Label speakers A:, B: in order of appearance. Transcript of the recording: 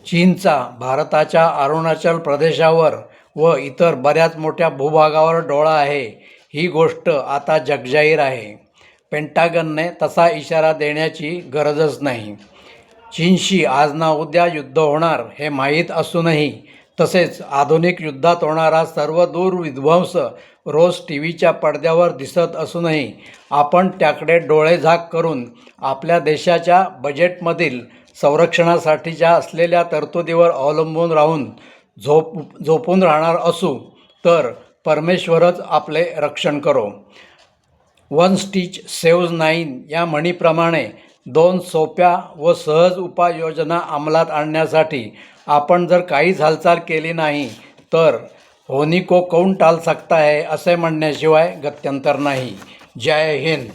A: चीनचा भारताच्या अरुणाचल प्रदेशावर व इतर बऱ्याच मोठ्या भूभागावर डोळा आहे, ही गोष्ट आता जगजाहीर आहे. पेंटागनने तसा इशारा देण्याची गरजच नाही. चीनशी आज ना उद्या युद्ध होणार हे माहीत असूनही, तसेच आधुनिक युद्धात होणारा सर्व दूरविध्वंस रोज टी व्हीच्या पडद्यावर दिसत असूनही आपण त्याकडे डोळेझाक करून आपल्या देशाच्या बजेटमधील संरक्षणासाठीच्या असलेल्या तरतुदीवर अवलंबून राहून झोपून राहणार असू तर परमेश्वरच आपले रक्षण करो. वन स्टिच सेव्हज नाईन या म्हणीप्रमाणे 2 सोप्या व सहज उपाययोजना अंमलात आणण्यासाठी आपण जर काहीच हालचाल केली नाही तर होनी को कौन टाल सकता है असे म्हणण्याशिवाय गत्यंतर नाही. जय हिंद.